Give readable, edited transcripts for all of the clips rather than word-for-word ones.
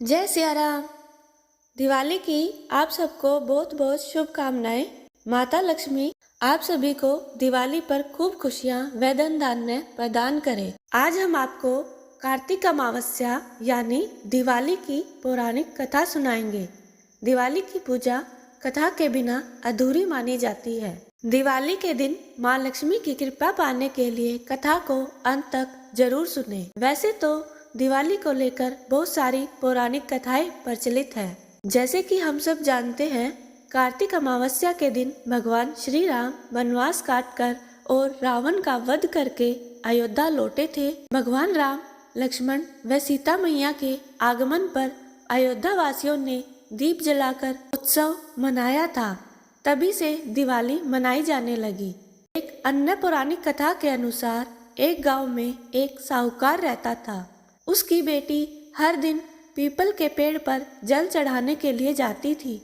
जय सिया राम। दिवाली की आप सबको बहुत बहुत शुभकामनाएं। माता लक्ष्मी आप सभी को दिवाली पर खूब खुशियां व धन धान्य प्रदान करे। आज हम आपको कार्तिक अमावस्या यानी दिवाली की पौराणिक कथा सुनाएंगे। दिवाली की पूजा कथा के बिना अधूरी मानी जाती है। दिवाली के दिन माँ लक्ष्मी की कृपा पाने के लिए कथा को अंत तक जरूर सुने। वैसे तो दिवाली को लेकर बहुत सारी पौराणिक कथाएं प्रचलित है। जैसे कि हम सब जानते हैं, कार्तिक अमावस्या के दिन भगवान श्री राम वनवास काटकर और रावण का वध करके अयोध्या लौटे थे। भगवान राम, लक्ष्मण व सीता मैया के आगमन पर अयोध्या वासियों ने दीप जलाकर उत्सव मनाया था। तभी से दिवाली मनाई जाने लगी। एक अन्य पौराणिक कथा के अनुसार एक गांव में एक साहूकार रहता था। उसकी बेटी हर दिन पीपल के पेड़ पर जल चढ़ाने के लिए जाती थी।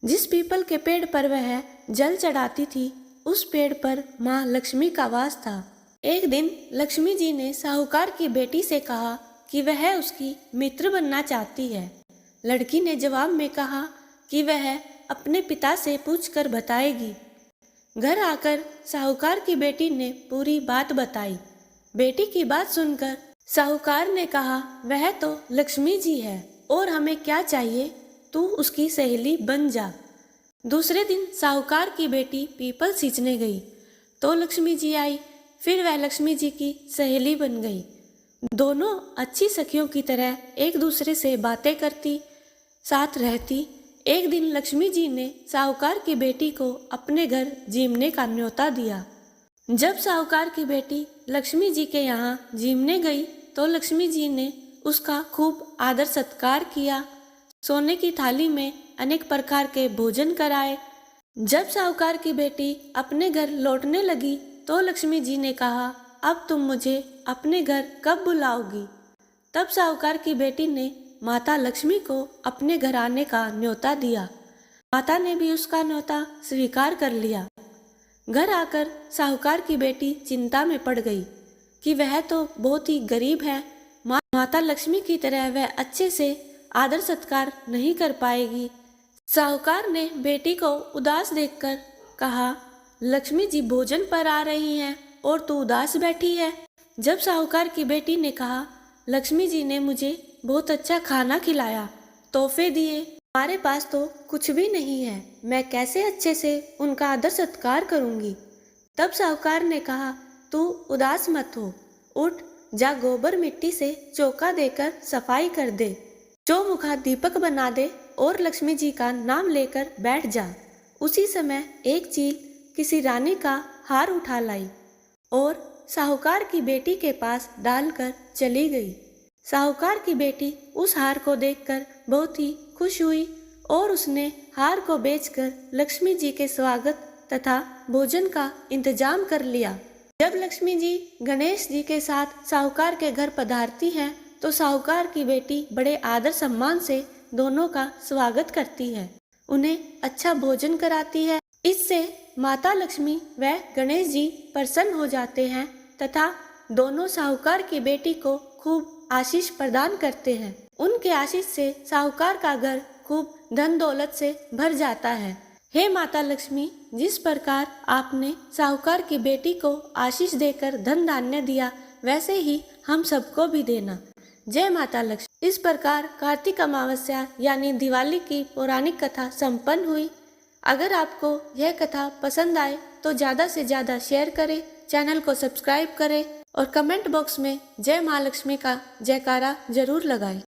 जिस पीपल के पेड़ पर वह जल चढ़ाती थी, उस पेड़ पर माँ लक्ष्मी का वास था। एक दिन लक्ष्मी जी ने साहूकार की बेटी से कहा कि वह उसकी मित्र बनना चाहती है। लड़की ने जवाब में कहा कि वह अपने पिता से पूछकर बताएगी। घर आकर साहूकार की बेटी ने पूरी बात बताई। बेटी की बात सुनकर साहूकार ने कहा, वह तो लक्ष्मी जी है और हमें क्या चाहिए, तू उसकी सहेली बन जा। दूसरे दिन साहूकार की बेटी पीपल सींचने गई तो लक्ष्मी जी आई। फिर वह लक्ष्मी जी की सहेली बन गई। दोनों अच्छी सखियों की तरह एक दूसरे से बातें करती, साथ रहती। एक दिन लक्ष्मी जी ने साहूकार की बेटी को अपने घर जीमने का न्योता दिया। जब साहूकार की बेटी लक्ष्मी जी के यहाँ जीमने गई तो लक्ष्मी जी ने उसका खूब आदर सत्कार किया। सोने की थाली में अनेक प्रकार के भोजन कराए। जब साहूकार की बेटी अपने घर लौटने लगी तो लक्ष्मी जी ने कहा, अब तुम मुझे अपने घर कब बुलाओगी। तब साहूकार की बेटी ने माता लक्ष्मी को अपने घर आने का न्योता दिया। माता ने भी उसका न्योता स्वीकार कर लिया। घर आकर साहूकार की बेटी चिंता में पड़ गई कि वह तो बहुत ही गरीब है। माता लक्ष्मी की तरह वह अच्छे से आदर सत्कार नहीं कर पाएगी। साहूकार ने बेटी को उदास देखकर कहा, लक्ष्मी जी भोजन पर आ रही हैं और तू उदास बैठी है। जब साहूकार की बेटी ने कहा, लक्ष्मी जी ने मुझे बहुत अच्छा खाना खिलाया, तोहफे दिए, हमारे पास तो कुछ भी नहीं है, मैं कैसे अच्छे से उनका आदर सत्कार करूंगी। तब साहूकार ने कहा, तू उदास मत हो, उठ जा गोबर मिट्टी से चौका देकर सफाई कर दे, चौमुखा दीपक बना दे और लक्ष्मी जी का नाम लेकर बैठ जा। उसी समय एक चील किसी रानी का हार उठा लाई और साहूकार की बेटी के पास डालकर चली गई। साहूकार की बेटी उस हार को देखकर बहुत ही खुश हुई और उसने हार को बेचकर लक्ष्मी जी के स्वागत तथा भोजन का इंतजाम कर लिया। जब लक्ष्मी जी गणेश जी के साथ साहूकार के घर पधारती हैं तो साहूकार की बेटी बड़े आदर सम्मान से दोनों का स्वागत करती है, उन्हें अच्छा भोजन कराती है। इससे माता लक्ष्मी व गणेश जी प्रसन्न हो जाते हैं तथा दोनों साहूकार की बेटी को खूब आशीष प्रदान करते हैं। उनके आशीष से साहूकार का घर खूब धन दौलत से भर जाता है। हे माता लक्ष्मी, जिस प्रकार आपने साहूकार की बेटी को आशीष देकर धन धान्य दिया, वैसे ही हम सबको भी देना। जय माता लक्ष्मी। इस प्रकार कार्तिक अमावस्या यानी दिवाली की पौराणिक कथा संपन्न हुई। अगर आपको यह कथा पसंद आए तो ज़्यादा से ज़्यादा शेयर करें, चैनल को सब्सक्राइब करें और कमेंट बॉक्स में जय माँ लक्ष्मी का जयकारा जरूर लगाएं।